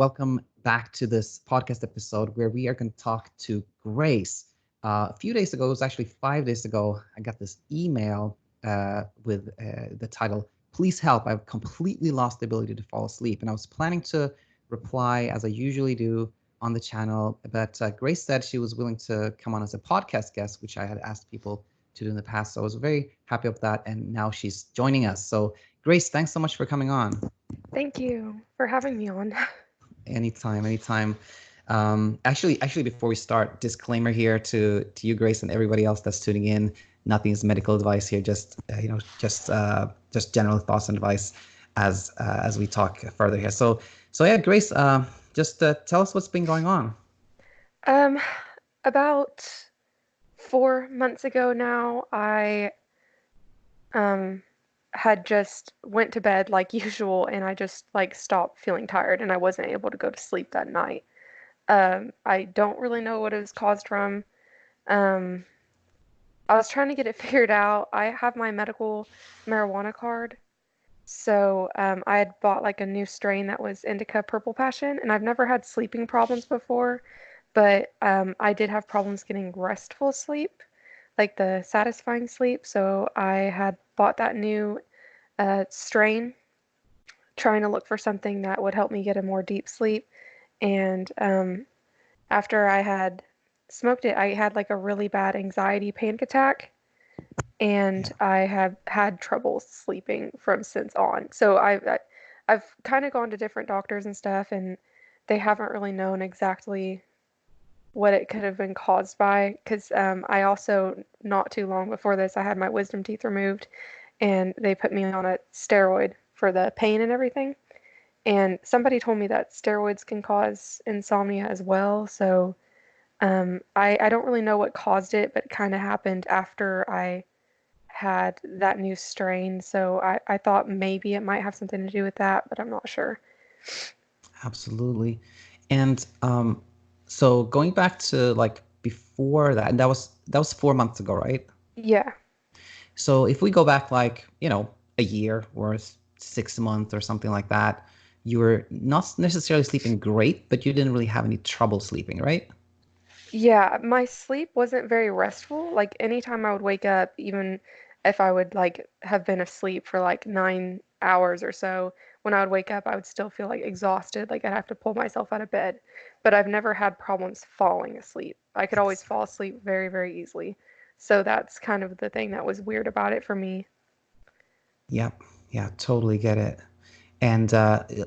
welcome back to this podcast episode where we are going to talk to Grace. A few days ago, it was actually 5 days ago, I got this email with the title, "Please help, I've completely lost the ability to fall asleep." And I was planning to reply as I usually do on the channel, but Grace said she was willing to come on as a podcast guest, which I had asked people to do in the past. So I was very happy with that. And now she's joining us. So Grace, thanks so much for coming on. Thank you for having me on. Anytime, anytime. Actually, before we start, disclaimer here to you, Grace, and everybody else that's tuning in. Nothing is medical advice here. Just general thoughts and advice as we talk further here. So yeah, Grace, just tell us what's been going on. Um, about 4 months ago now, I um had just went to bed like usual, and I just like stopped feeling tired, and I wasn't able to go to sleep that night. I don't really know what it was caused from. Um, I was trying to get it figured out. I have my medical marijuana card. So I had bought like a new strain that was Indica Purple Passion, and I've never had sleeping problems before, but I did have problems getting restful sleep, like the satisfying sleep. So I had bought that new strain, trying to look for something that would help me get a more deep sleep. And after I had smoked it, I had like a really bad anxiety panic attack, and Yeah, I have had trouble sleeping from since on. So I've kind of gone to different doctors and stuff, and they haven't really known exactly what it could have been caused by. Because I also, not too long before this, I had my wisdom teeth removed, and they put me on a steroid for the pain and everything. And somebody told me that steroids can cause insomnia as well. So I don't really know what caused it, but it kind of happened after I had that new strain, so I thought maybe it might have something to do with that, but I'm not sure. absolutely. And so going back to like before that, and that was 4 months ago, right? Yeah. So if we go back like, a year or 6 months or something like that, you were not necessarily sleeping great, but you didn't really have any trouble sleeping, right? Yeah, my sleep wasn't very restful. Like anytime I would wake up, even if I would like have been asleep for like 9 hours or so, when I would wake up, I would still feel like exhausted, like I'd have to pull myself out of bed. But I've never had problems falling asleep. I could always fall Exactly. asleep very, very easily. So that's kind of the thing that was weird about it for me. Yep. Yeah, totally get it. And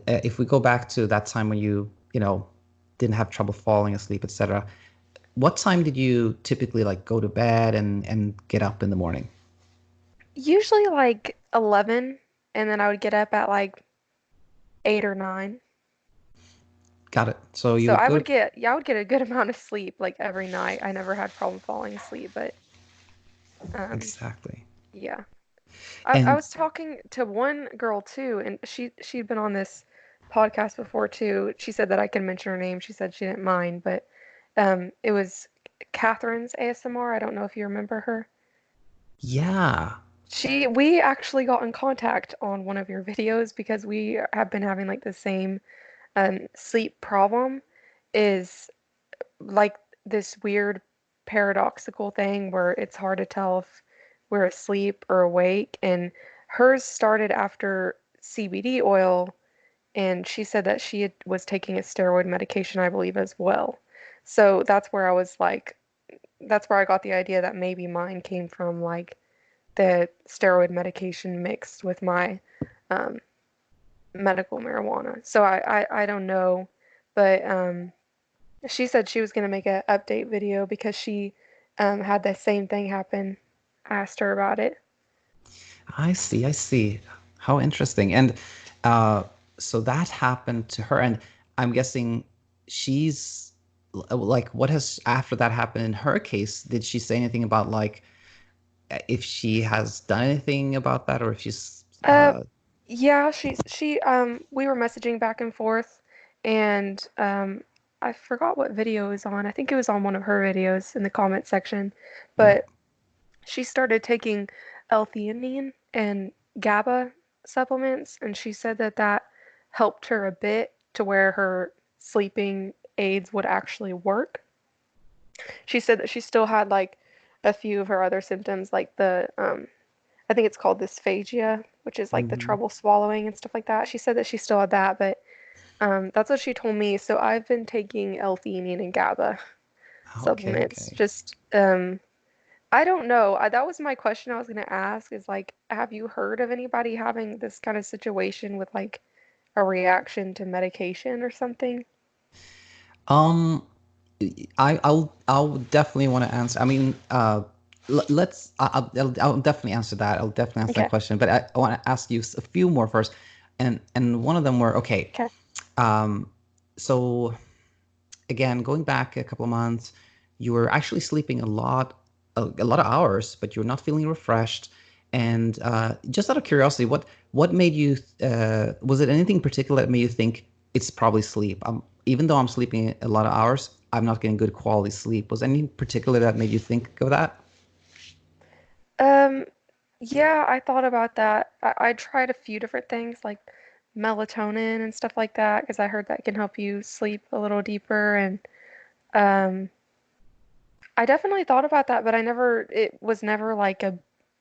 if we go back to that time when you didn't have trouble falling asleep, etc., what time did you typically like go to bed and get up in the morning? Usually like 11, and then I would get up at like 8 or 9. Got it. So you So would go to I would get a good amount of sleep like every night. I never had problem falling asleep, but um exactly. yeah. I And was talking to one girl too, and she'd been on this podcast before too. She said that I can mention her name. She said she didn't mind, but it was Catherine's ASMR. I don't know if you remember her. yeah, We actually got in contact on one of your videos because we have been having like the same sleep problem, is like this weird paradoxical thing where it's hard to tell if we're asleep or awake. And hers started after CBD oil, and she said that was taking a steroid medication, I believe, as well. So that's where I was like, that's where I got the idea that maybe mine came from like the steroid medication mixed with my um, medical marijuana. So I don't know, but she said she was going to make an update video because she had the same thing happen. I asked her about it. I see. I see. How interesting. And uh, so that happened to her, and I'm guessing she's like, what has after that happened in her case? Did she say anything about like if she has done anything about that, or if she's Uh, yeah, we were messaging back and forth, and I forgot what video it was on. I think it was on one of her videos in the comment section, yeah. but she started taking L-theanine and GABA supplements, and she said that that helped her a bit to where her sleeping aids would actually work. She said that she still had like a few of her other symptoms, like I think it's called dysphagia, which is like the Hmm. trouble swallowing and stuff like that. She said that she still had that, but that's what she told me. So I've been taking L-theanine and GABA Okay, supplements. okay. Just I don't know. That was my question I was gonna ask is like, have you heard of anybody having this kind of situation with like a reaction to medication or something? Um, I'll definitely want to answer. I mean, let's. I'll definitely answer that. I'll definitely answer that Okay. question. But I want to ask you a few more first, and one of them were okay. Okay. Um, so again, going back a couple of months, you were actually sleeping a lot of hours, but you're not feeling refreshed. And just out of curiosity, what made you? Was it anything particular that made you think it's probably sleep? Even though I'm sleeping a lot of hours, I'm not getting good quality sleep. Was anything particular that made you think of that? Um, yeah, I thought about that. I tried a few different things like melatonin and stuff like that because I heard that can help you sleep a little deeper and um I definitely thought about that, but it was never like a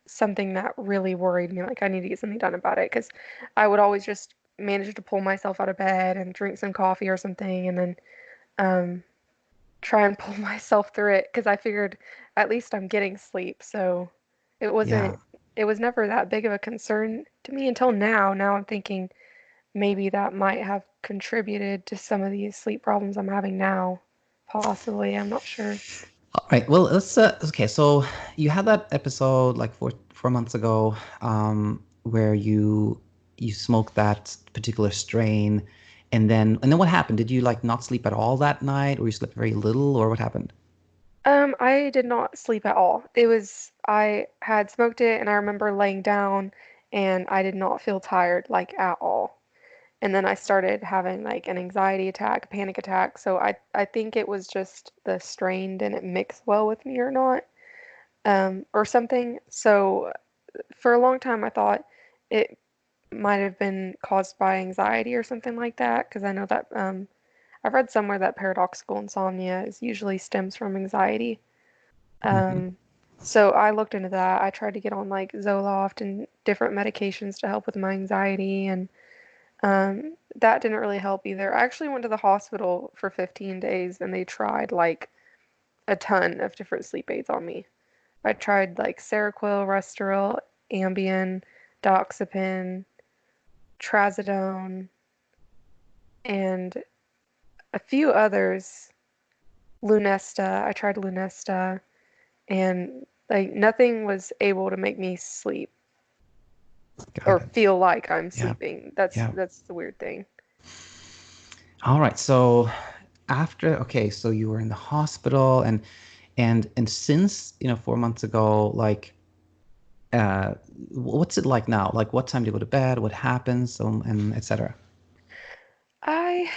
something that really worried me. Like I need to get something done about it because I would always just manage to pull myself out of bed and drink some coffee or something and then um, try and pull myself through it because I figured at least I'm getting sleep. So it Yeah. wasn't, it was never that big of a concern to me until now. Now I'm thinking maybe that might have contributed to some of these sleep problems I'm having now. Possibly, I'm not sure. All right. Well, let's. Okay. So you had that episode like 4 months ago, where you smoked that particular strain, and then what happened? Did you like not sleep at all that night, or you slept very little, or what happened? I did not sleep at all. I had smoked it and I remember laying down and I did not feel tired like at all. And then I started having like an anxiety attack, a panic attack. So I think it was just the strain didn't mix well with me or not, or something. So for a long time I thought it might have been caused by anxiety or something like that, because I know that I've read somewhere that paradoxical insomnia is usually stems from anxiety. Hmm. Um, so I looked into that. I tried to get on like Zoloft and different medications to help with my anxiety, and that didn't really help either. I actually went to the hospital for 15 days and they tried like a ton of different sleep aids on me. I tried like Seroquel, Restoril, Ambien, Doxepin, Trazodone, and a few others. Lunesta. I tried Lunesta, and like nothing was able to make me sleep Got or it. feel like I'm Yeah. sleeping. That's Yeah. that's the weird thing. All right. So after, okay, so you were in the hospital, and since 4 months ago, like, uh, what's it like now? Like, what time do you go to bed? What happens? And etc. I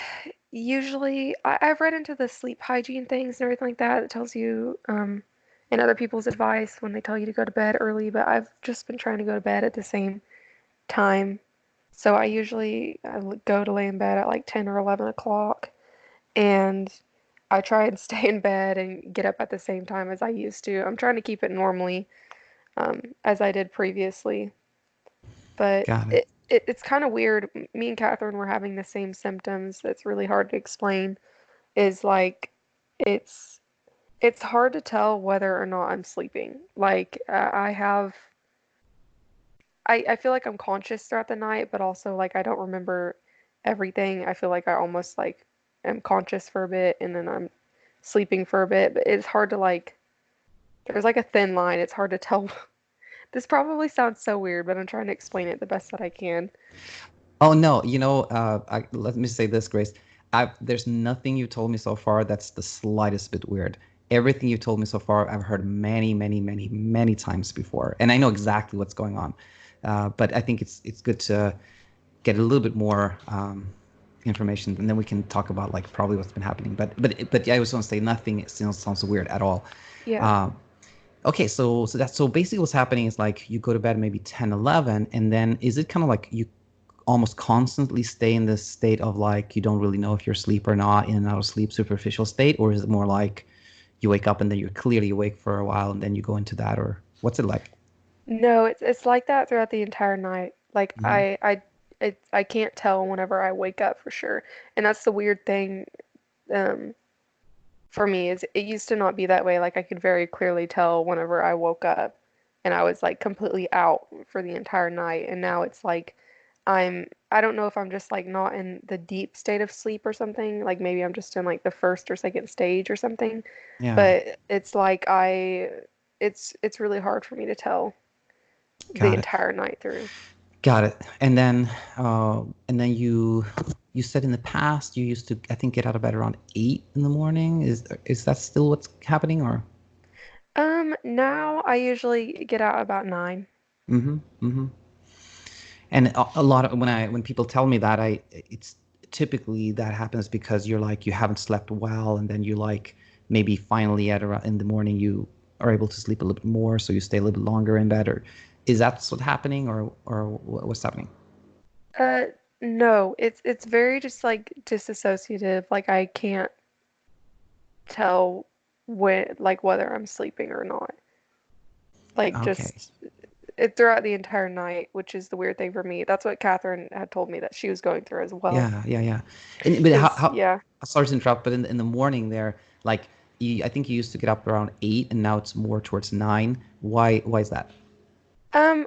I've read into the sleep hygiene things and everything like that. It tells you and other people's advice when they tell you to go to bed early, but I've just been trying to go to bed at the same time. So I go to lay in bed at like 10 or 11 o'clock, and I try and stay in bed and get up at the same time as I used to. I'm trying to keep it normally, as I did previously, but Got it. it's kind of weird. Me and Catherine were having the same symptoms. That's really hard to explain. Is like it's it's hard to tell whether or not I'm sleeping. Like I feel like I'm conscious throughout the night, but also like I don't remember everything. I feel like I almost like am conscious for a bit and then I'm sleeping for a bit, but it's hard to like there's like a thin line. It's hard to tell. This probably sounds so weird, but I'm trying to explain it the best that I can. Oh no, let me say this, Grace. There's nothing you told me so far that's the slightest bit weird. Everything you told me so far, I've heard many, many, many, many times before, and I know exactly what's going on. But I think it's good to get a little bit more information, and then we can talk about like probably what's been happening. But yeah, I was going to say nothing. It still sounds weird at all. Yeah. Um, okay, so basically what's happening is like you go to bed maybe 10, 11, and then is it kind of like you almost constantly stay in this state of like you don't really know if you're asleep or not, in and out of sleep, superficial state, or is it more like you wake up and then you're clearly awake for a while and then you go into that, or what's it like? No, it's like that throughout the entire night. Like Hmm. I can't tell whenever I wake up for sure. And that's the weird thing um for me is it used to not be that way. Like I could very clearly tell whenever I woke up and I was like completely out for the entire night. And now it's like I don't know if I'm just like not in the deep state of sleep or something. Like maybe I'm just in like the first or second stage or something. Yeah, But it's like it's really hard for me to tell the got it. entire night through. Got it. And then you said in the past you used to, I think, get out of bed around 8 in the morning. Is that still what's happening, or? Now I usually get out about 9. Mm-hmm. Mm-hmm. And a lot of when people tell me that, it's typically that happens because you're like you haven't slept well, and then you like maybe finally at around in the morning you are able to sleep a little bit more, so you stay a little bit longer in bed, or is that what's happening, or what's happening? Uh, no, it's very just like disassociative. Like I can't tell when like whether I'm sleeping or not. Like Okay. just it throughout the entire night, which is the weird thing for me. That's what Catherine had told me that she was going through as well. Yeah, yeah, yeah. But Because how yeah. sorry to interrupt, but in the morning there, like I think you used to get up around 8 and now it's more towards 9. Why is that?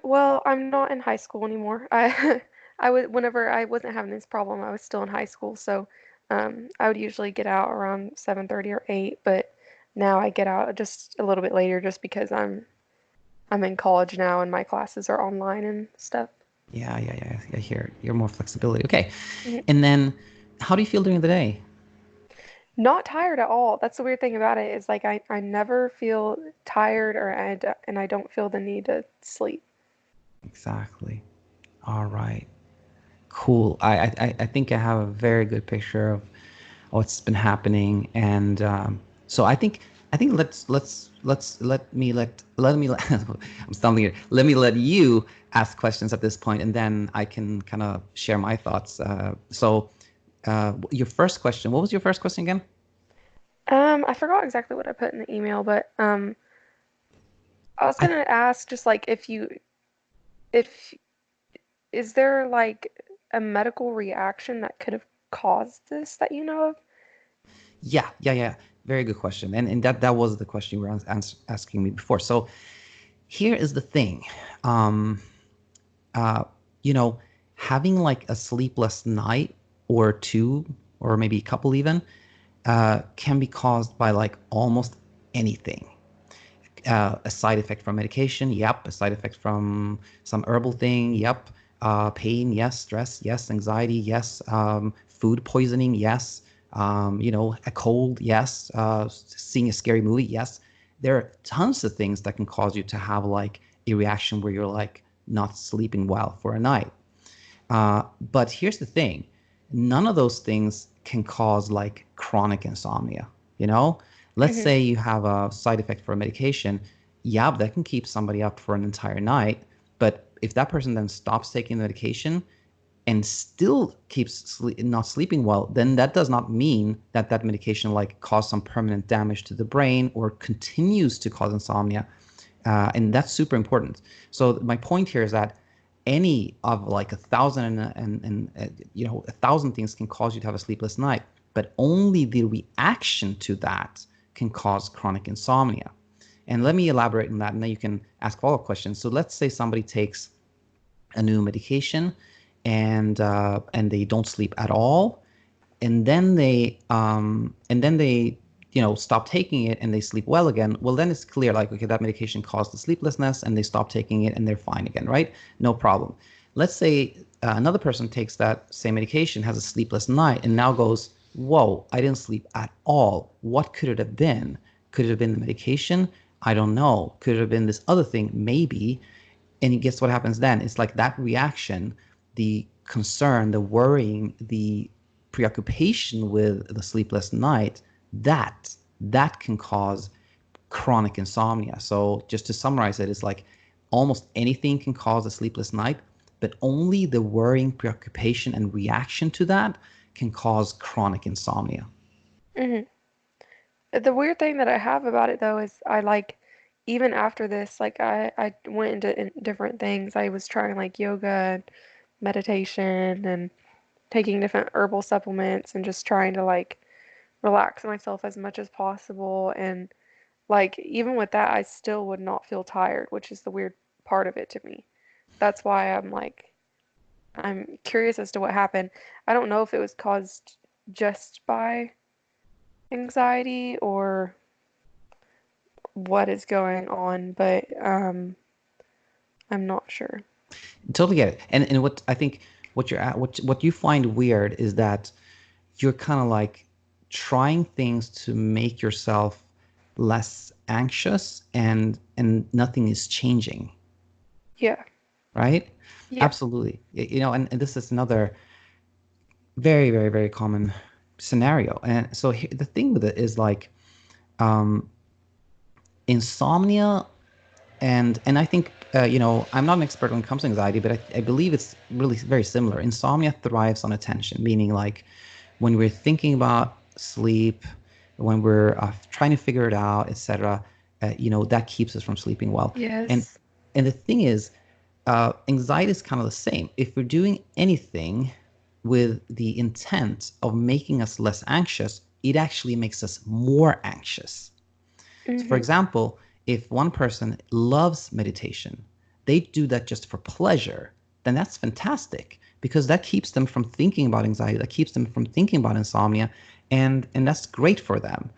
Well, I'm not in high school anymore. I would whenever I wasn't having this problem, I was still in high school, so I would usually get out around 7:30 or 8, but now I get out just a little bit later just because I'm in college now and my classes are online and stuff. Yeah, yeah, yeah. I hear you're more flexibility. Okay. Mhm. And then how do you feel during the day? Not tired at all. That's the weird thing about it is like I never feel tired and I don't feel the need to sleep. Exactly. All right. Cool. I think I have a very good picture of what's been happening, and so I think let me I'm stumbling here. Let me let you ask questions at this point, and then I can kind of share my thoughts. Your first question. What was your first question again? I forgot exactly what I put in the email, but I was I gonna ask just like if is there like a medical reaction that could have caused this that you know of? Yeah, yeah, yeah. Very good question, and that was the question you were asking me before. So here is the thing. Um, uh, you know, having like a sleepless night or two, or maybe a couple even, can be caused by like almost anything. A side effect from medication, yep. A side effect from some herbal thing, yep. Pain, yes. Stress, yes. Anxiety, yes. Food poisoning, yes. A cold, yes. Seeing a scary movie, yes. There are tons of things that can cause you to have like a reaction where you're like not sleeping well for a night. But here's the thing, none of those things can cause like chronic insomnia. You know, let's Hmm. say you have a side effect for a medication. Yeah, that can keep somebody up for an entire night. But if that person then stops taking the medication and still keeps not sleeping well, then that does not mean that that medication like caused some permanent damage to the brain or continues to cause insomnia. And that's super important. So my point here is that any of like 1,000 and 1,000 things can cause you to have a sleepless night, but only the reaction to that can cause chronic insomnia. And let me elaborate on that, and then you can ask follow-up questions. So let's say somebody takes a new medication and they don't sleep at all, and then they stop taking it and they sleep well again. Well, then it's clear like, okay, that medication caused the sleeplessness and they stop taking it and they're fine again, right? No problem. Let's say another person takes that same medication, has a sleepless night, and now goes, whoa, I didn't sleep at all. What could it have been? Could it have been the medication? I don't know. Could it have been this other thing? Maybe. And guess what happens then? It's like that reaction, the concern, the worrying, the preoccupation with the sleepless night, that can cause chronic insomnia. So just to summarize it, it's like almost anything can cause a sleepless night, but only the worrying, preoccupation, and reaction to that can cause chronic insomnia. Hmm. The weird thing that I have about it though is I like even after this, like I went into different things. I was trying like yoga and meditation and taking different herbal supplements and just trying to like relax myself as much as possible. And like even with that, I still would not feel tired, which is the weird part of it to me. That's why I'm curious as to what happened. I don't know if it was caused just by anxiety or what is going on, but I'm not sure. Totally get it. And what I think what you're at, what you find weird is that you're kind of like trying things to make yourself less anxious, and nothing is changing, Yeah. right? Yeah. Absolutely. And this is another very, very, very common scenario. And so the thing with it is like um, insomnia, and I think I'm not an expert when it comes to anxiety, but I believe it's really very similar. Insomnia thrives on attention, meaning like when we're thinking about sleep, when we're trying to figure it out, etc. That keeps us from sleeping well. And Yes. and the thing is, anxiety is kind of the same. If we're doing anything with the intent of making us less anxious, it actually makes us more anxious. So for Mhm. example, if one person loves meditation, they do that just for pleasure, then that's fantastic because that keeps them from thinking about anxiety, that keeps them from thinking about insomnia, and that's great for them.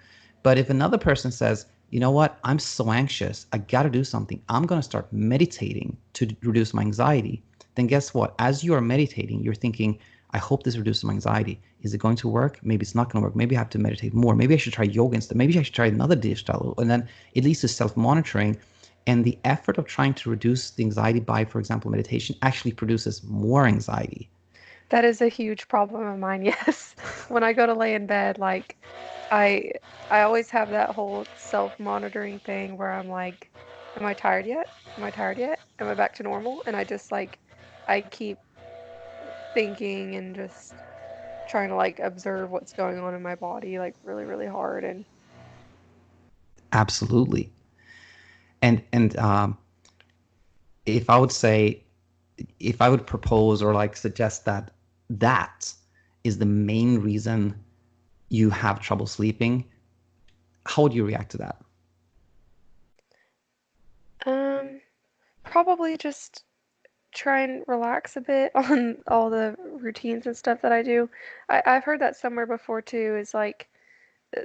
But if another person says, you know what, I'm so anxious, I got to do something, I'm going to start meditating to reduce my anxiety, then guess what? As you are meditating, you're thinking, I hope this reduces my anxiety. Is it going to work? Maybe it's not going to work. Maybe I have to meditate more. Maybe I should try yoga instead. Maybe I should try another dish style. And then it leads to self-monitoring. And the effort of trying to reduce the anxiety by, for example, meditation actually produces more anxiety. That is a huge problem of mine, yes. When I go to lay in bed, like I I always have that whole self-monitoring thing where I'm like, am I tired yet? Am I tired yet? Am I back to normal? And I just like I keep thinking and just trying to like observe what's going on in my body like really, really hard and Absolutely. And if I would say, if I would propose or like suggest that that is the main reason you have trouble sleeping, how would you react to that? um probably just try and relax a bit on all the routines and stuff that I do. I've heard that somewhere before too, is like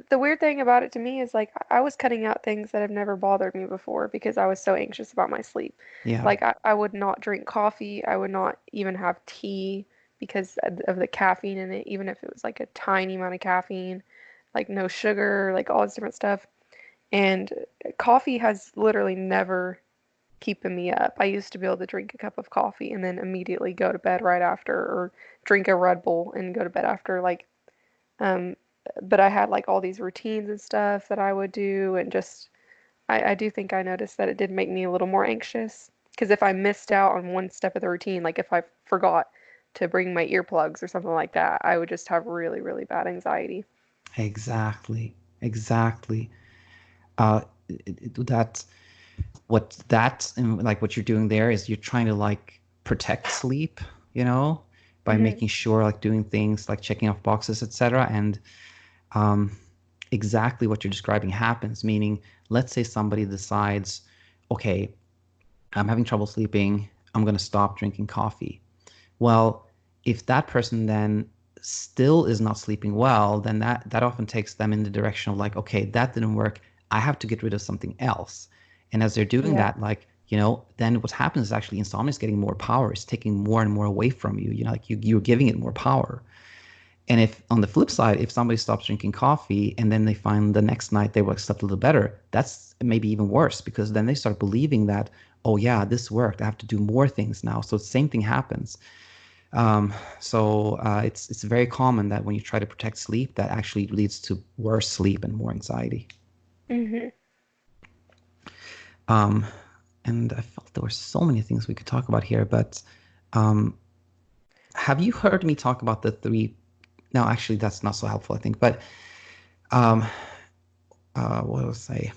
the weird thing about it to me is like I was cutting out things that have never bothered me before because I was so anxious about my sleep. Yeah. Like I would not drink coffee, I would not even have tea because of the caffeine in it, even if it was like a tiny amount of caffeine, like no sugar, like all this different stuff. And coffee has literally never keeping me up. I used to be able to drink a cup of coffee and then immediately go to bed right after, or drink a Red Bull and go to bed after. Um, but I had like all these routines and stuff that I would do, and just I do think I noticed that it did make me a little more anxious. Because if I missed out on one step of the routine, like if I forgot to bring my earplugs or something like that, I would just have really, really bad anxiety. Exactly. Exactly. Uh, that like what you're doing there is you're trying to like protect sleep, by Hmm. making sure like doing things like checking off boxes, etc. And um, exactly what you're describing happens. Meaning, let's say somebody decides, okay, I'm having trouble sleeping. I'm going to stop drinking coffee. Well, if that person then still is not sleeping well, then that often takes them in the direction of like, okay, that didn't work. I have to get rid of something else. And as they're doing Yeah. that, like, then what happens is actually insomnia is getting more power. It's taking more and more away from you. Like you're giving it more power. And if on the flip side, if somebody stops drinking coffee and then they find the next night they will slept a little better, that's maybe even worse because then they start believing that, oh yeah, this worked. I have to do more things now. So the same thing happens. So it's very common that when you try to protect sleep, that actually leads to worse sleep and more anxiety. Hmm. Um, and I felt there were so many things we could talk about here, but Um, have you heard me talk about the three? No, actually, that's not so helpful, I think. But um, what was I say?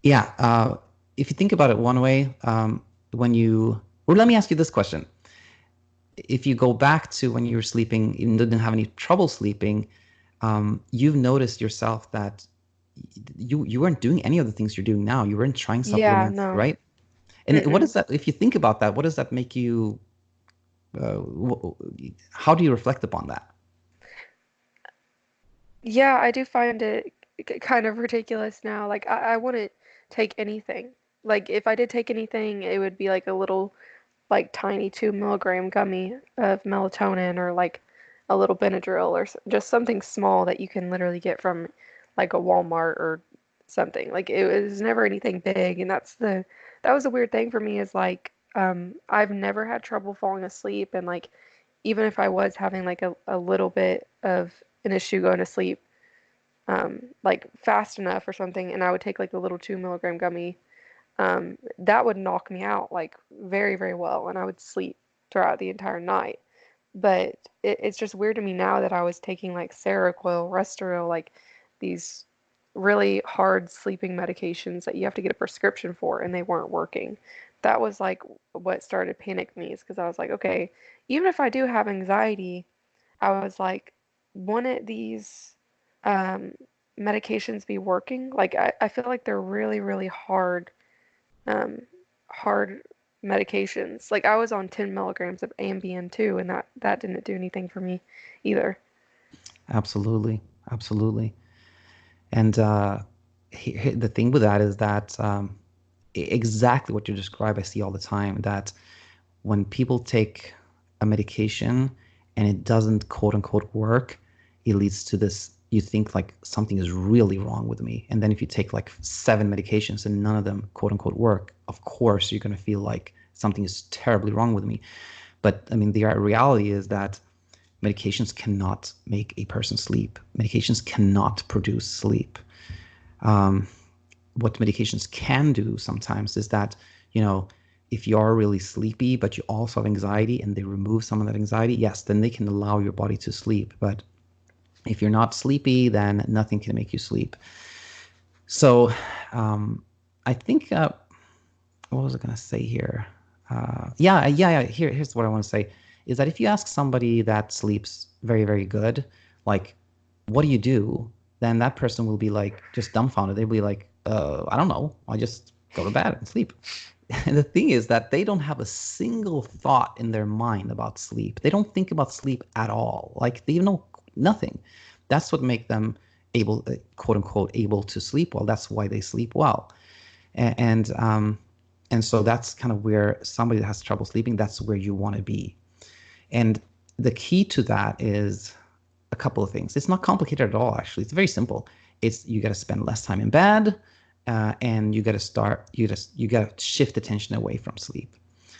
Yeah, if you think about it one way, when you, or let me ask you this question. If you go back to when you were sleeping and didn't have any trouble sleeping, you've noticed yourself that you weren't doing any of the things you're doing now. You weren't trying Yeah, supplements, no. right? And what Mm-mm. does that, if you think about that, what does that make you, how do you reflect upon that? Yeah, I do find it kind of ridiculous now. Like I wouldn't take anything. Like if I did take anything, it would be like a little like tiny 2 milligram gummy of melatonin or like a little Benadryl or just something small that you can literally get from like a Walmart or something. Like it was never anything big, and that was a weird thing for me is like I've never had trouble falling asleep, and like even if I was having like a little bit of an issue going to sleep like fast enough or something, and I would take like the little 2 milligram gummy that would knock me out like very, very well, and I would sleep throughout the entire night. But it's just weird to me now that I was taking like Seroquel, Restoril, like these really hard sleeping medications that you have to get a prescription for, and they weren't working. That was like what started panic me, is because I was like, okay, even if I do have anxiety, I was like, wouldn't these um, medications be working? Like I feel like they're really, really um, hard medications. Like I was on 10 milligrams of Ambien too, and that didn't do anything for me either. Absolutely, absolutely. And the thing with that is that exactly what you describe, I see all the time, that when people take a medication and it doesn't quote unquote work, it leads to this. You think like something is really wrong with me. And then if you take like seven medications and none of them quote unquote work, of course you're going to feel like something is terribly wrong with me. But I mean, the reality is that medications cannot make a person sleep. Medications cannot produce sleep. Um, what medications can do sometimes is that, you know, if you're really sleepy, but you also have anxiety and they remove some of that anxiety, yes, then they can allow your body to sleep. But if you're not sleepy, then nothing can make you sleep. So um, I think, what was I going to say here? Yeah. Here's what I want to say is that if you ask somebody that sleeps very, very good, like, what do you do? Then that person will be like just dumbfounded. They'll be like, I don't know. I just go to bed and sleep. And the thing is that they don't have a single thought in their mind about sleep. They don't think about sleep at all. Like they know nothing. That's what makes them able, quote unquote, able to sleep well. That's why they sleep well. And and so that's kind of where somebody that has trouble sleeping, that's where you want to be. And the key to that is a couple of things. It's not complicated at all, actually. It's very simple. It's you got to spend less time in bed, and you got to start. You got to shift attention away from sleep.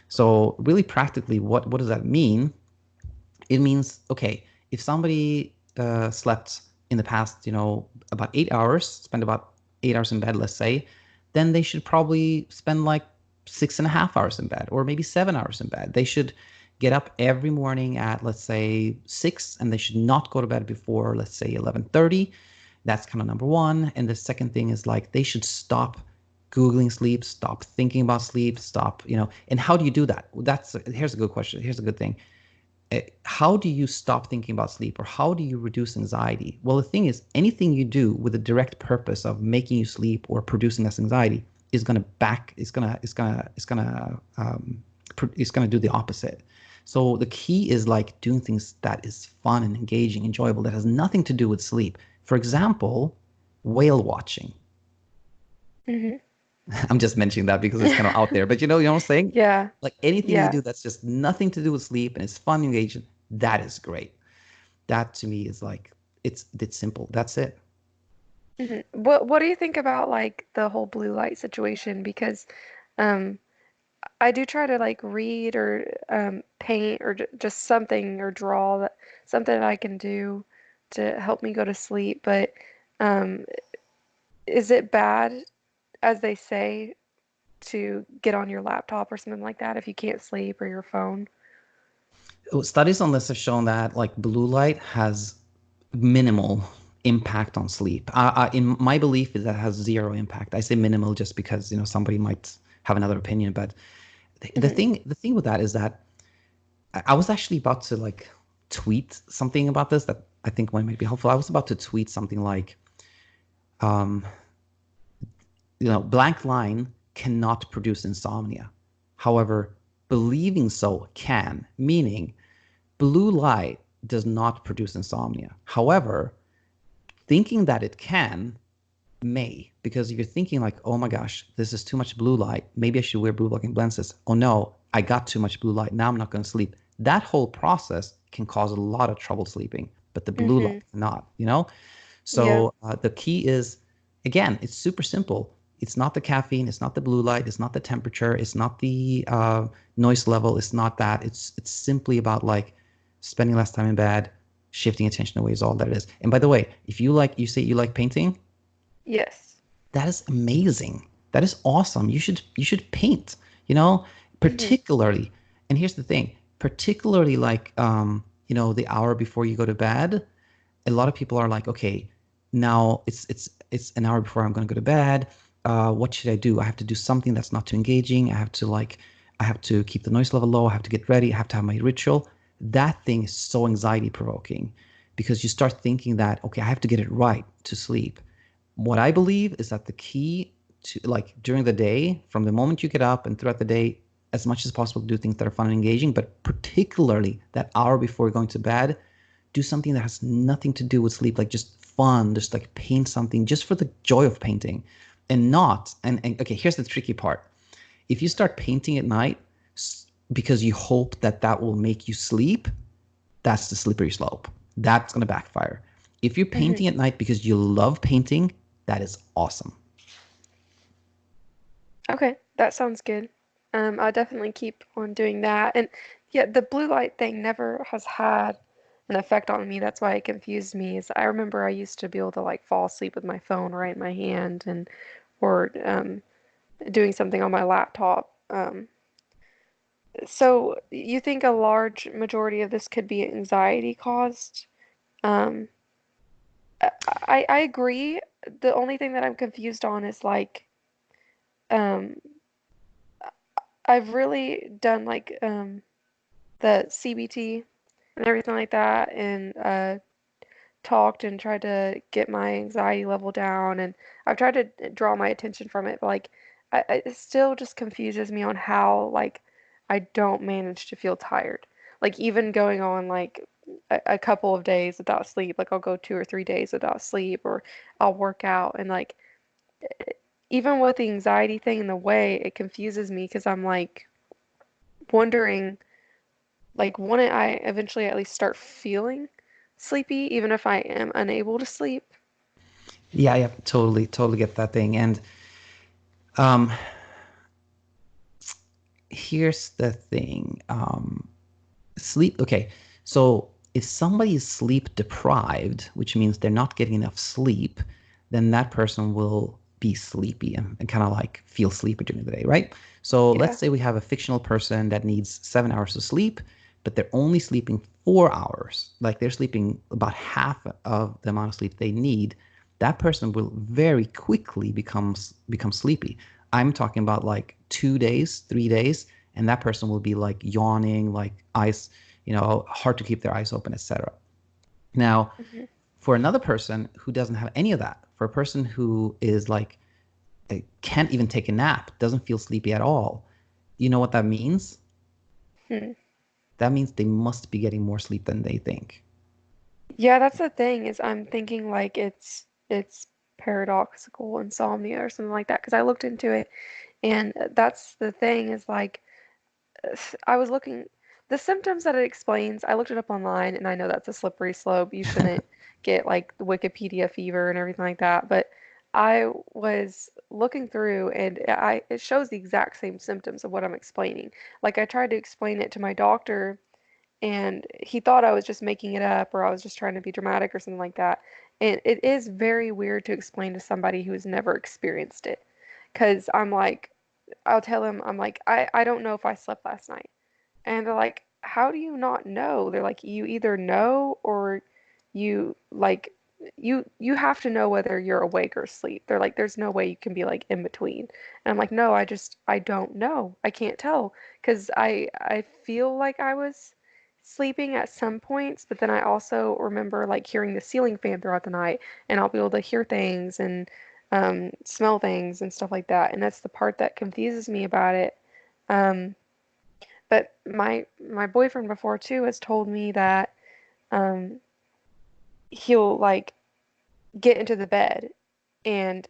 So really, practically, what does that mean? It means okay, if somebody slept in the past, about 8 hours, spend about 8 hours in bed, let's say, then they should probably spend like 6.5 hours in bed, or maybe 7 hours in bed. They should get up every morning at, let's say, 6, and they should not go to bed before, let's say, 11:30. That's kind of number one. And the second thing is like they should stop Googling sleep, stop thinking about sleep, stop. And how do you do that? Here's a good question. Here's a good thing. How do you stop thinking about sleep, or how do you reduce anxiety? Well, the thing is, anything you do with a direct purpose of making you sleep or producing less anxiety is going to it's going to do the opposite. So the key is like doing things that is fun and engaging, enjoyable, that has nothing to do with sleep. For example, whale watching. Hmm. I'm just mentioning that because it's kind of out there, but you know what I'm saying? Yeah, Like anything you yeah. do that's just nothing to do with sleep and it's fun and engaging, that is great. That to me is like it's simple. That's it. What do you think about like the whole blue light situation? Because um, I do try to like read or paint or just something or draw something that I can do to help me go to sleep. But um, is it bad, as they say, to get on your laptop or something like that if you can't sleep or your phone? Studies on this have shown that like blue light has minimal impact on sleep. In my belief is that it has zero impact. I say minimal just because somebody might have another opinion, but Hmm. the thing with that is that I was actually about to like tweet something about this that I think might be helpful. I was about to tweet something like, um, blank line cannot produce insomnia. However, believing so can, meaning blue light does not produce insomnia. However, thinking that it can may, because if you're thinking like, oh my gosh, this is too much blue light, maybe I should wear blue blocking lenses. Oh no, I got too much blue light. Now I'm not going to sleep. That whole process can cause a lot of trouble sleeping, but the blue light Hmm. cannot. Yeah. So the key is, again, it's super simple. It's not the caffeine, it's not the blue light, it's not the temperature, it's not the noise level, it's not that. It's simply about like spending less time in bed, shifting attention away is all that it is. And by the way, if you say you like painting, Yes. that is amazing. That is awesome. You should paint, you know, Hmm. particularly. And here's the thing, particularly like the hour before you go to bed, a lot of people are like, okay, now it's an hour before I'm going to go to bed. What should I do? I have to do something that's not too engaging. I have to keep the noise level low. I have to get ready. I have to have my ritual. That thing is so anxiety provoking because you start thinking that, okay, I have to get it right to sleep. What I believe is that the key to like during the day, from the moment you get up and throughout the day, as much as possible, do things that are fun and engaging, but particularly that hour before going to bed, do something that has nothing to do with sleep, like just fun, just like paint something just for the joy of painting and not. And okay, here's the tricky part. If you start painting at night because you hope that that will make you sleep, that's the slippery slope. That's going to backfire. If you're Hmm. painting at night because you love painting, that is awesome. Okay, that sounds good. I'll definitely keep on doing that. And yeah, the blue light thing never has had an effect on me. That's why it confused me. Is I remember I used to be able to like fall asleep with my phone right in my hand and or doing something on my laptop. So you think a large majority of this could be anxiety caused? Um, I agree. The only thing that I'm confused on is like um, I've really done like the CBT and everything like that, and talked and tried to get my anxiety level down, and I've tried to draw my attention from it, but like it still just confuses me on how like I don't manage to feel tired. Like even going on like a couple of days without sleep, like I'll go 2 or 3 days without sleep, or I'll work out, and like even with the anxiety thing in the way, it confuses me because I'm like wondering like, wouldn't I eventually at least start feeling sleepy, even if I am unable to sleep? Yeah, totally get that thing. And um, here's the thing. Sleep. Okay, so if somebody is sleep deprived, which means they're not getting enough sleep, then that person will be sleepy and kind of like feel sleepy during the day, right? So let's Yeah. say we have a fictional person that needs 7 hours of sleep, but they're only sleeping 4 hours. Like they're sleeping about half of the amount of sleep they need. That person will very quickly become sleepy. I'm talking about like 2 days, 3 days, and that person will be like yawning, like eyes, hard to keep their eyes open, etc. Now, Hmm. for another person who doesn't have any of that, for a person who is like can't even take a nap, doesn't feel sleepy at all, you know what that means? Hmm. That means they must be getting more sleep than they think. Yeah, that's the thing is I'm thinking like it's paradoxical insomnia or something like that because I looked into it, and that's the thing is like I was looking the symptoms that it explains. I looked it up online, and I know that's a slippery slope. You shouldn't get like the Wikipedia fever and everything like that. But I was looking through, and it shows the exact same symptoms of what I'm explaining. Like I tried to explain it to my doctor, and he thought I was just making it up or I was just trying to be dramatic or something like that. And it is very weird to explain to somebody who's never experienced it. Because I'm like, I'll tell him, I'm like, I don't know if I slept last night. And they're like, how do you not know? They're like, you either know or you like you have to know whether you're awake or asleep. They're like, there's no way you can be like in between. And I'm like, no, I don't know. I can't tell because I feel like I was sleeping at some points, but then I also remember like hearing the ceiling fan throughout the night, and I'll be able to hear things and smell things and stuff like that. And that's the part that confuses me about it. Um, but my boyfriend before too has told me that um, he'll like get into the bed and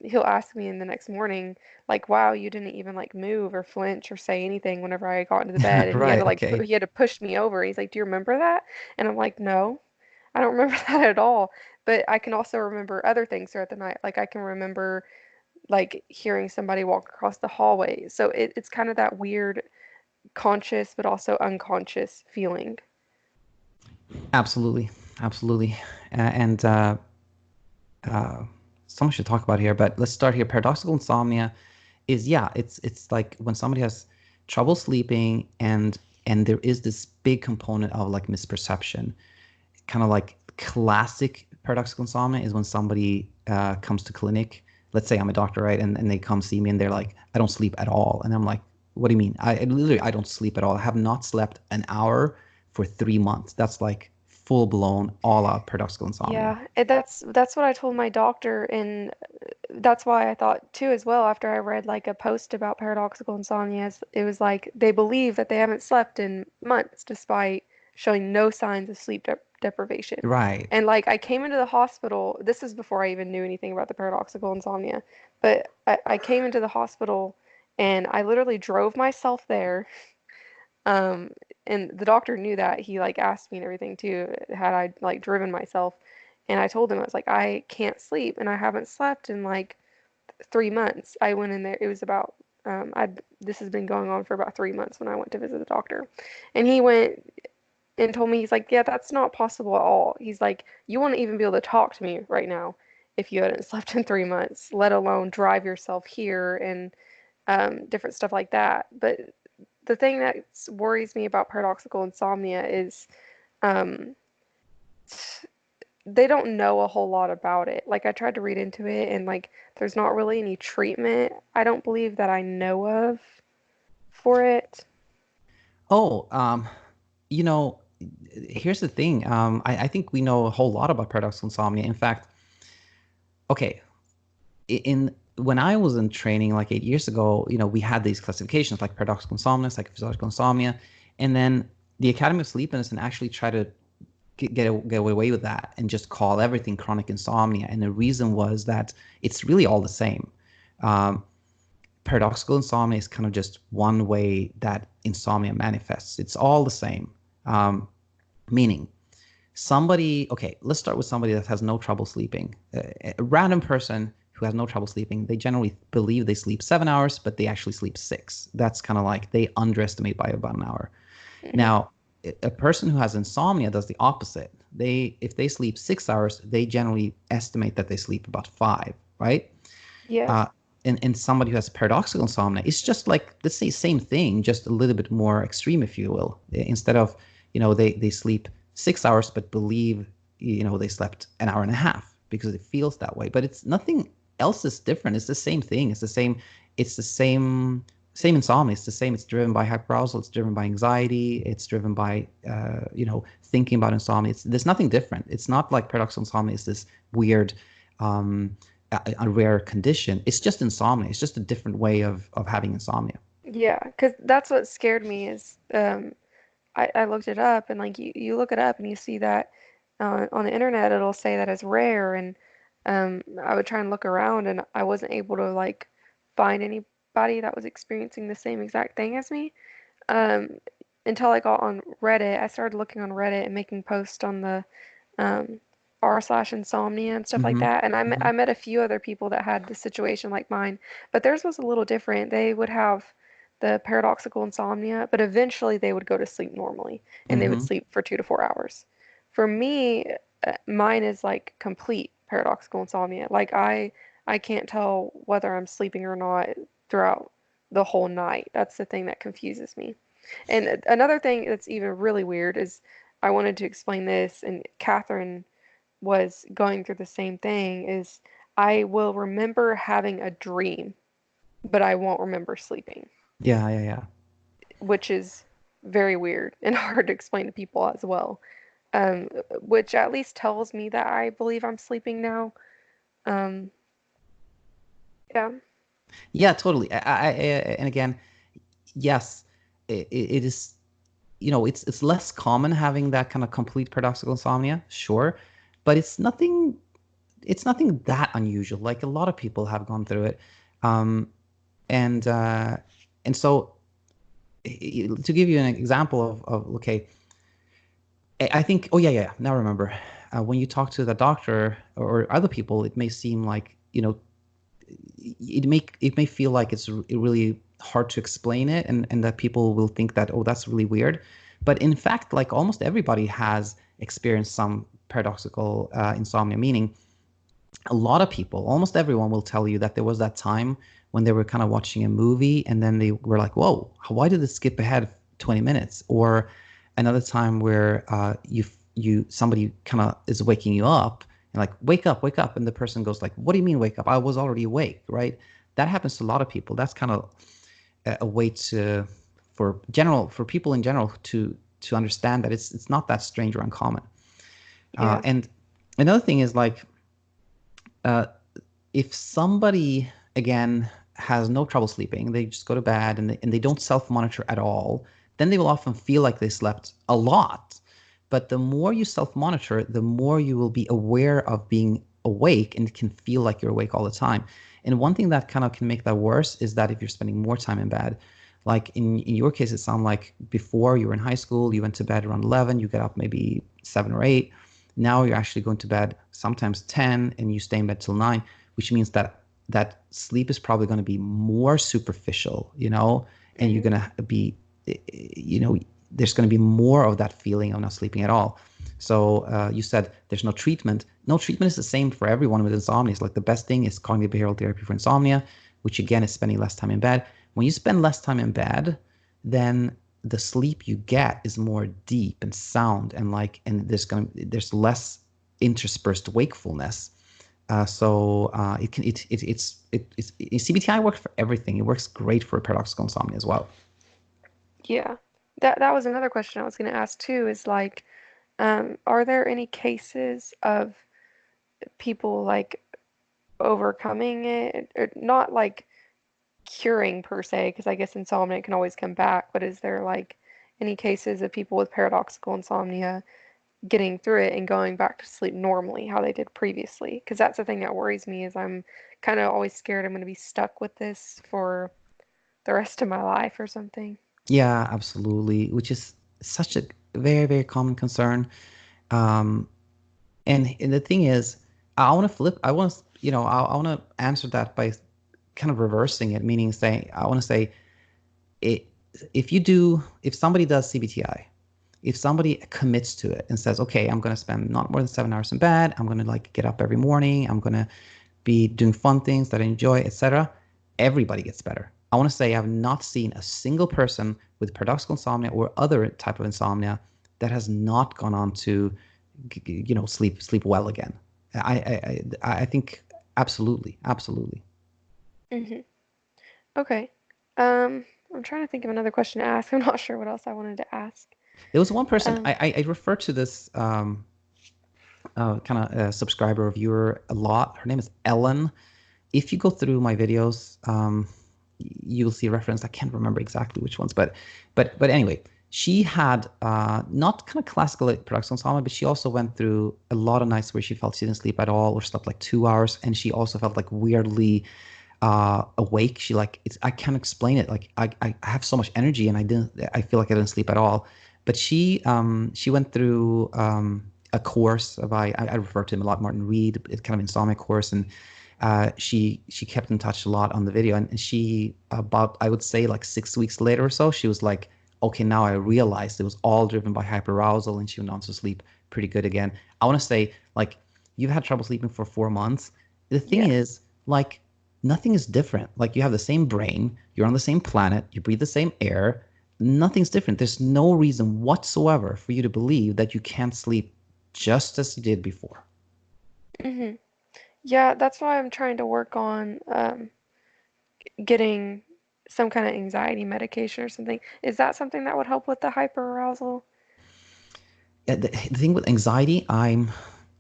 he'll ask me in the next morning like, "Wow, you didn't even like move or flinch or say anything whenever I got into the bed," and he had to Right. like Okay. he had to push me over. He's like, "Do you remember that?" And I'm like, "No, I don't remember that at all." But I can also remember other things throughout the night. Like I can remember like hearing somebody walk across the hallway. So it's kind of that weird conscious but also unconscious feeling. Absolutely. Absolutely. And uh, so much to talk about here, but let's start here. Paradoxical insomnia is, yeah, it's like when somebody has trouble sleeping, and there is this big component of like misperception. Kind of like classic paradoxical insomnia is when somebody comes to clinic. Let's say I'm a doctor, right? And they come see me and they're like, I don't sleep at all. And I'm like, what do you mean? I don't sleep at all. I have not slept an hour for 3 months. That's like full blown all out paradoxical insomnia. Yeah, that's what I told my doctor, and that's why I thought too as well after I read like a post about paradoxical insomnia. It was like they believe that they haven't slept in months despite showing no signs of sleep deprivation. Right. And like I came into the hospital, this is before I even knew anything about the paradoxical insomnia, but I came into the hospital and I literally drove myself there. Um, and the doctor knew that. He like asked me and everything too, had I like driven myself. And I told him, I was like, I can't sleep and I haven't slept in like 3 months. I went in there, it was about this has been going on for about 3 months when I went to visit the doctor. And he went and told me, he's like, yeah, that's not possible at all. He's like, you wouldn't even be able to talk to me right now if you hadn't slept in 3 months, let alone drive yourself here and different stuff like that. But the thing that worries me about paradoxical insomnia is um, they don't know a whole lot about it. Like I tried to read into it and like there's not really any treatment. I don't believe that I know of for it. Oh, you know, here's the thing. I think we know a whole lot about paradoxical insomnia. In fact, okay, in when I was in training like 8 years ago, we had these classifications like paradoxical insomnia, psychophysiological insomnia, and then the Academy of Sleep Medicine actually tried to get away with that and just call everything chronic insomnia. And the reason was that it's really all the same. Um, Paradoxical insomnia is kind of just one way that insomnia manifests. It's all the same. Um, Meaning, somebody, okay, let's start with somebody that has no trouble sleeping. A random person who has no trouble sleeping, they generally believe they sleep 7 hours, but they actually sleep six. That's kind of like they underestimate by about an hour. Hmm. Now, a person who has insomnia does the opposite. If they sleep 6 hours, they generally estimate that they sleep about five, right? Yeah. Uh, and somebody who has paradoxical insomnia, it's just like, let's say, same thing, just a little bit more extreme, if you will. Instead of, they sleep 6 hours, but believe, they slept an hour and a half because it feels that way. But it's nothing else is different. It's the same thing. It's the same insomnia. It's the same. It's driven by hyperarousal. It's driven by anxiety. It's driven by, thinking about insomnia. There's nothing different. It's not like paradoxical insomnia is this weird, um, a rare condition. It's just insomnia. It's just a different way of having insomnia. Yeah, because that's what scared me is I looked it up and like you look it up and you see that on the internet it'll say that it's rare and I would try and look around and I wasn't able to like find anybody that was experiencing the same exact thing as me. Um, until I got on Reddit, I started looking on Reddit and making posts on the um, r/insomnia and stuff like Hmm. that. And Hmm. I met a few other people that had the situation like mine, but theirs was a little different. They would have the paradoxical insomnia, but eventually they would go to sleep normally and they would Hmm. sleep for 2 to 4 hours. For me, mine is like complete paradoxical insomnia. Like I can't tell whether I'm sleeping or not throughout the whole night. That's the thing that confuses me. And another thing that's even really weird is I wanted to explain this, and Catherine was going through the same thing, is I will remember having a dream, but I won't remember sleeping, Yeah, yeah, yeah. which is very weird and hard to explain to people as well. Um, which at least tells me that I believe I'm sleeping now. Um, yeah, Yeah, totally. And again, yes, it is, it's less common having that kind of complete paradoxical insomnia, sure, but it's nothing that unusual. Like a lot of people have gone through it. Um, and so to give you an example of okay, I think, oh yeah, yeah, now I remember. When you talk to the doctor or other people, it may seem like, it may feel like it's really hard to explain it, and that people will think that, oh, that's really weird. But in fact, like almost everybody has experienced some paradoxical insomnia, meaning a lot of people, almost everyone will tell you that there was that time when they were kind of watching a movie and then they were like, whoa, why did it skip ahead 20 minutes? Or another time where you somebody kind of is waking you up and like, wake up. And the person goes like, what do you mean wake up? I was already awake, right? That happens to a lot of people. That's kind of a way for people in general to understand that it's not that strange or uncommon. yeah. And another thing is like, uh, if somebody again has no trouble sleeping, they just go to bed and they don't self-monitor at all, then they will often feel like they slept a lot. But the more you self-monitor, the more you will be aware of being awake and can feel like you're awake all the time. And one thing that kind of can make that worse is that if you're spending more time in bed, like in your case, it sounds like before you were in high school, you went to bed around 11, you get up maybe 7 or 8. Now you're actually going to bed sometimes 10 and you stay in bed till 9, which means that sleep is probably going to be more superficial, and you're Hmm. going to be, there's going to be more of that feeling of not sleeping at all. So you said there's no treatment. No treatment is the same for everyone with insomnia. It's like the best thing is cognitive behavioral therapy for insomnia, which again is spending less time in bed. When you spend less time in bed, then the sleep you get is more deep and sound and there's less interspersed wakefulness. So it can CBTI works for everything. It works great for paradoxical insomnia as well. Yeah. That was another question I was going to ask too, is like, are there any cases of people like overcoming it, or not like curing per se, because I guess insomnia can always come back, but is there like any cases of people with paradoxical insomnia getting through it and going back to sleep normally how they did previously? Because that's the thing that worries me, is I'm kind of always scared I'm going to be stuck with this for the rest of my life or something. Yeah, absolutely. Which is such a very, very common concern. Um, and the thing is, I want to flip. I want to answer that by kind of reversing it, meaning saying, I want to say, it, if somebody does CBTI, if somebody commits to it and says, okay, I'm going to spend not more than 7 hours in bed, I'm going to like get up every morning, I'm going to be doing fun things that I enjoy, etc., everybody gets better. I want to say I've not seen a single person with paradoxical insomnia or other type of insomnia that has not gone on to, sleep well again. I think absolutely, absolutely. Hmm. Okay. Um, I'm trying to think of another question to ask. I'm not sure what else I wanted to ask. There was one person Um, I refer to this kind of subscriber or viewer a lot. Her name is Ellen. If you go through my videos, you'll see a reference. I can't remember exactly which ones, but anyway, she had not kind of classical paradoxical insomnia, but she also went through a lot of nights where she felt she didn't sleep at all or slept like 2 hours, and she also felt like weirdly awake. She like it's I can't explain it. Like I have so much energy and I feel like I didn't sleep at all. But she went through a course by I refer to him a lot, Martin Reed, it's kind of insomnia course, and she kept in touch a lot on the video, and she about I would say like 6 weeks later or so, she was like, okay, now I realized it was all driven by hyperarousal, and she went on to sleep pretty good again. I want to say like you've had trouble sleeping for 4 months. The thing yeah. is like nothing is different. Like you have the same brain, you're on the same planet, you breathe the same air. Nothing's different. There's no reason whatsoever for you to believe that you can't sleep just as you did before. Hmm. Yeah, that's why I'm trying to work on getting some kind of anxiety medication or something. Is that something that would help with the hyperarousal? Yeah, the thing with anxiety, I'm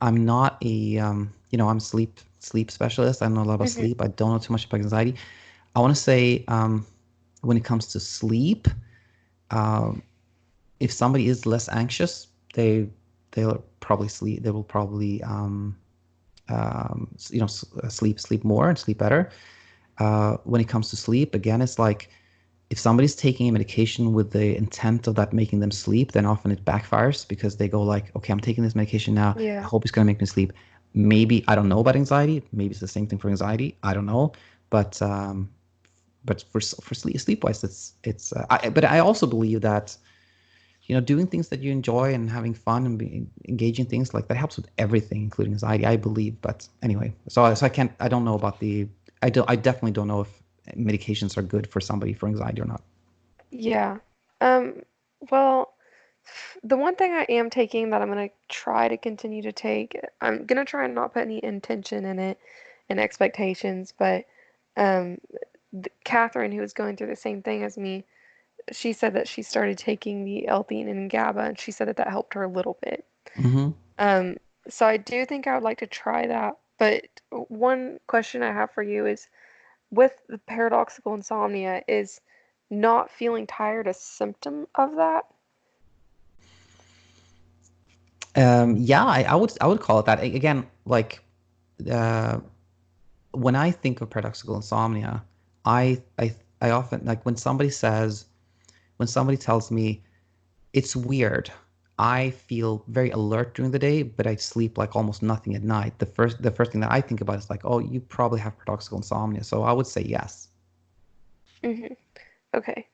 not a I'm a sleep specialist. I don't know a lot about Hmm. sleep. I don't know too much about anxiety. I want to say when it comes to sleep, um, if somebody is less anxious, they'll probably sleep. They will probably sleep more and sleep better. When it comes to sleep, again, it's like if somebody's taking a medication with the intent of that making them sleep, then often it backfires because they go like, okay, I'm taking this medication now. I Yeah. hope it's going to make me sleep. Maybe I don't know about anxiety. Maybe it's the same thing for anxiety. I don't know, but for sleep wise, but I also believe that doing things that you enjoy and having fun and engaging things like that helps with everything, including anxiety, I believe. But anyway, so I don't know about I definitely don't know if medications are good for somebody for anxiety or not. Yeah. Um, well, the one thing I am taking that I'm gonna try to continue to take, I'm gonna try and not put any intention in it and expectations, but um, Catherine, who was going through the same thing as me, she said that she started taking the L-theanine and GABA, and she said that that helped her a little bit. Hmm. Um, so I do think I would like to try that. But one question I have for you is, with the paradoxical insomnia, is not feeling tired a symptom of that? Yeah, I would call it that. Again, like uh, when I think of paradoxical insomnia, I often like when somebody tells me it's weird. I feel very alert during the day, but I sleep like almost nothing at night. The first thing that I think about is like, oh, you probably have paradoxical insomnia. So I would say yes. Hmm. Okay.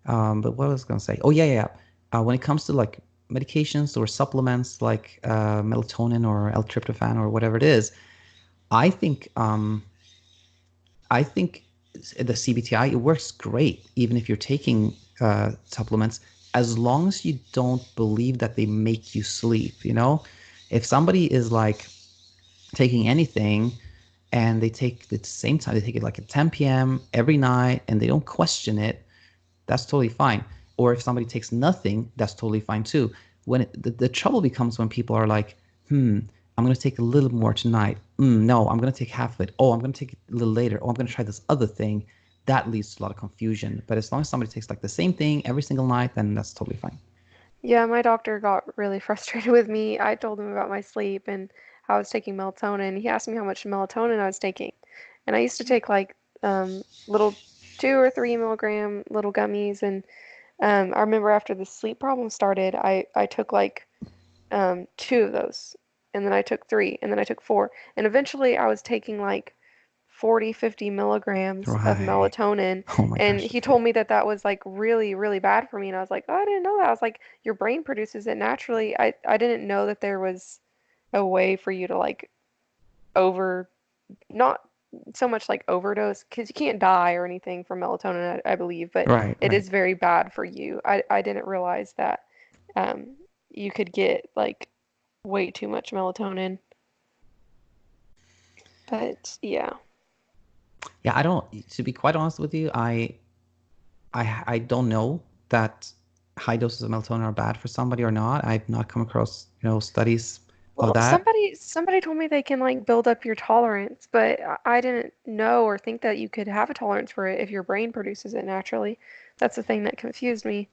But what was I gonna say? Oh yeah, yeah, yeah. When it comes to like medications or supplements like melatonin or L-tryptophan or whatever it is, I think I think the CBTI, it works great even if you're taking supplements, as long as you don't believe that they make you sleep. If somebody is like taking anything and they take it at the same time, they take it like at 10 p.m. every night and they don't question it, that's totally fine. Or if somebody takes nothing, that's totally fine too. The trouble becomes when people are like, I'm going to take a little more tonight. No, I'm going to take half of it. Oh, I'm going to take it a little later. Oh, I'm going to try this other thing. That leads to a lot of confusion. But as long as somebody takes like the same thing every single night, then that's totally fine. Yeah, my doctor got really frustrated with me. I told him about my sleep and how I was taking melatonin. He asked me how much melatonin I was taking. And I used to take like little 2 or 3 milligram little gummies. And I remember after the sleep problem started, I took like two of those. And then I took three. And then I took four. And eventually I was taking like 40, 50 milligrams of Right. melatonin. Oh my And gosh, he that's told great. me that that was like really, really bad for me. And I was like, oh, I didn't know that. I was like, your brain produces it naturally. I didn't know that there was a way for you to like over, not so much like overdose, because you can't die or anything from melatonin, I believe, but Right, it right. is very bad for you. I didn't realize that um, you could get like way too much melatonin. But yeah. Yeah, I don't, to be quite honest with you, I don't know that high doses of melatonin are bad for somebody or not. I've not come across, studies of Well, that. somebody told me they can like build up your tolerance, but I didn't know or think that you could have a tolerance for it if your brain produces it naturally. That's the thing that confused me.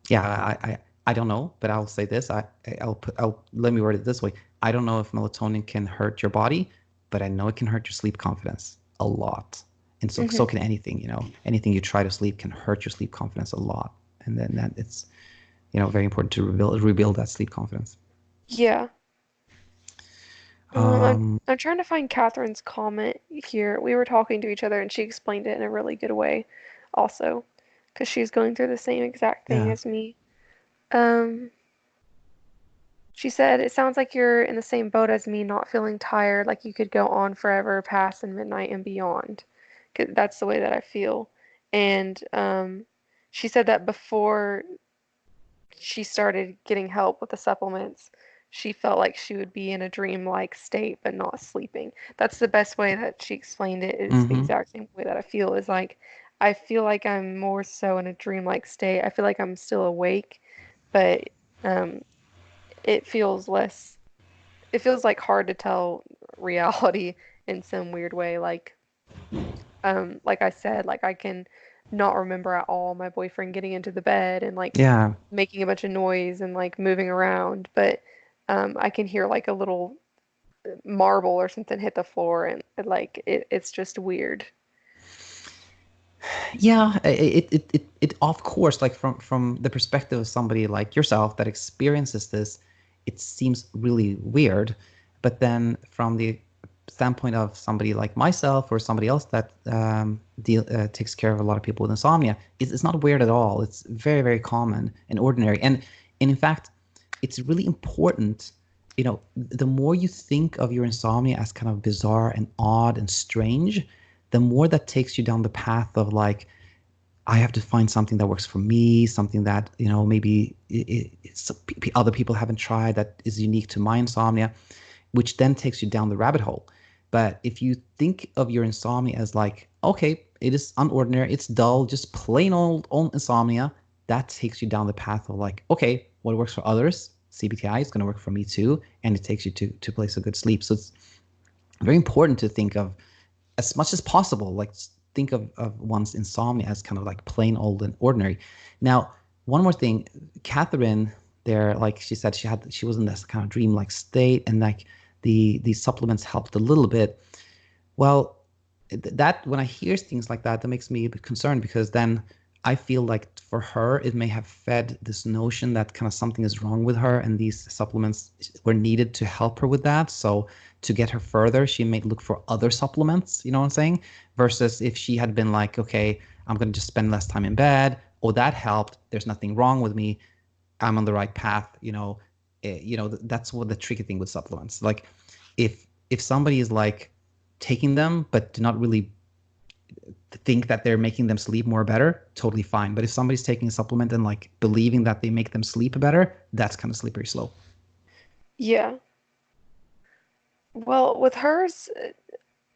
Yeah, I don't know, but I'll say this. I'll let me word it this way. I don't know if melatonin can hurt your body, but I know it can hurt your sleep confidence a lot. And so Hmm. can anything, anything you try to sleep can hurt your sleep confidence a lot. And then that it's, very important to rebuild that sleep confidence. Yeah. Um, I'm trying to find Catherine's comment here. We were talking to each other and she explained it in a really good way also, because she's going through the same exact thing yeah. as me. Um, she said, it sounds like you're in the same boat as me, not feeling tired, like you could go on forever past and midnight and beyond. 'Cause that's the way that I feel. And she said that before she started getting help with the supplements, she felt like she would be in a dream-like state, but not sleeping. That's the best way that she explained it, is the Mm-hmm. exact same way that I feel, is like I feel like I'm more so in a dream-like state. I feel like I'm still awake, but um, it feels less, it feels like hard to tell reality in some weird way. Like I said, like I can not remember at all my boyfriend getting into the bed and like Yeah. making a bunch of noise and like moving around, but I can hear like a little marble or something hit the floor, and like it's just weird. Yeah, it of course, like from the perspective of somebody like yourself that experiences this, it seems really weird. But then from the standpoint of somebody like myself or somebody else that takes care of a lot of people with insomnia, it's not weird at all. It's very, very common and ordinary. And in fact, it's really important, the more you think of your insomnia as kind of bizarre and odd and strange, the more that takes you down the path of like, I have to find something that works for me, something that, maybe other people haven't tried that is unique to my insomnia, which then takes you down the rabbit hole. But if you think of your insomnia as like, okay, it is unordinary, it's dull, just plain old insomnia, that takes you down the path of like, okay, what works for others, CBTI is going to work for me too, and it takes you to a place of good sleep. So it's very important to think of, as much as possible, like think of one's insomnia as kind of like plain old and ordinary. Now, one more thing, Catherine there, like she said, she was in this kind of dreamlike state, and like these supplements helped a little bit. Well, that when I hear things like that, that makes me a bit concerned, because then I feel like for her, it may have fed this notion that kind of something is wrong with her, and these supplements were needed to help her with that. So to get her further, she may look for other supplements, you know what I'm saying? Versus if she had been like, okay, I'm going to just spend less time in bed. Oh, that helped. There's nothing wrong with me. I'm on the right path. That's what the tricky thing with supplements. Like if somebody is like taking them, but do not really think that they're making them sleep more better, totally fine. But if somebody's taking a supplement and like believing that they make them sleep better, that's kind of slippery slope. Yeah. Well, with hers,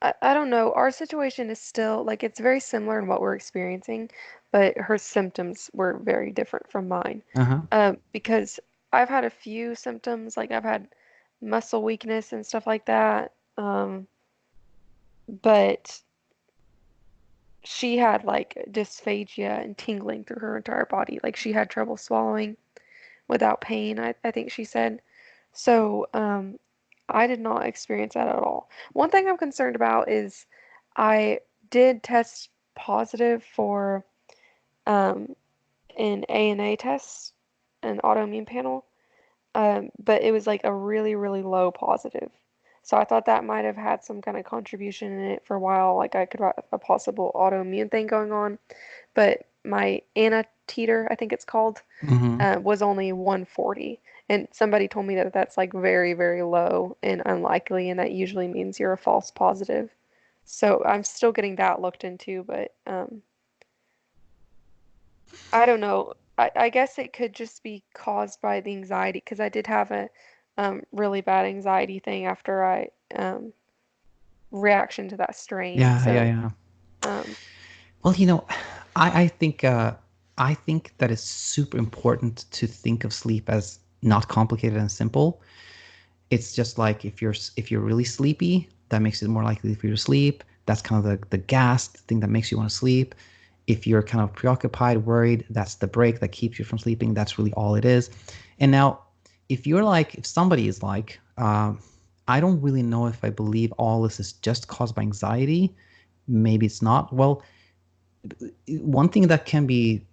I don't know. Our situation is still like it's very similar in what we're experiencing, but her symptoms were very different from mine. Uh-huh. Because I've had a few symptoms, like I've had muscle weakness and stuff like that. But she had like dysphagia and tingling through her entire body. Like she had trouble swallowing without pain, I think she said. So, I did not experience that at all. One thing I'm concerned about is I did test positive for um, an ANA test, an autoimmune panel, but it was like a really, really low positive. So I thought that might have had some kind of contribution in it for a while, like I could have a possible autoimmune thing going on. But my anteater, I think it's called, Mm-hmm. was only 140. And somebody told me that that's like very, very low and unlikely, and that usually means you're a false positive. So I'm still getting that looked into, but I don't know. I guess it could just be caused by the anxiety because I did have a really bad anxiety thing after I reaction to that strain. Yeah, yeah, So yeah. um, Well, I think that it's super important to think of sleep as not complicated and simple. It's just like if you're really sleepy, that makes it more likely for you to sleep. That's kind of the gas thing that makes you want to sleep. If you're kind of preoccupied, worried, that's the break that keeps you from sleeping. That's really all it is. And now, if somebody is like, I don't really know if I believe all this is just caused by anxiety. Maybe it's not. Well, one thing that can be,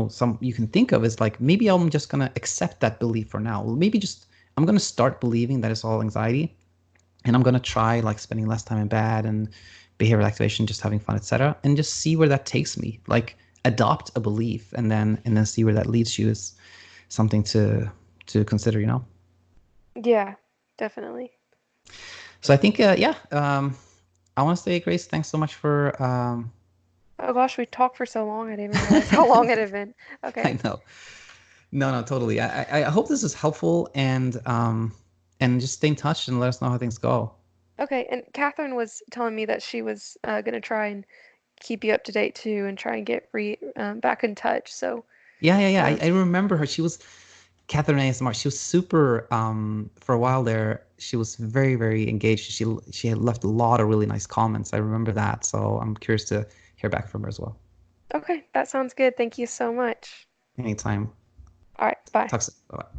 some you can think of is like, maybe I'm just gonna accept that belief for now. Maybe just I'm gonna start believing that it's all anxiety, and I'm gonna try like spending less time in bed and behavioral activation, just having fun, etc., and just see where that takes me. Like adopt a belief, and then see where that leads you is something to consider. yeah, definitely. So I think, yeah, I want to say, Grace, thanks so much for Oh gosh, we talked for so long, I didn't even realize how long it had been. I Okay. know. No, no, totally. I hope this is helpful, and just stay in touch and let us know how things go. Okay, and Catherine was telling me that she was gonna try and keep you up to date too and try and get back in touch. So, Yeah, yeah, yeah. I, um, I remember her. She was Catherine ASMR. She was super for a while there. She was very, very engaged. She had left a lot of really nice comments. I remember that. So I'm curious to hear back from her as well. okay, that sounds good. Thank you so much. Anytime. All right, bye. Talk soon. Bye.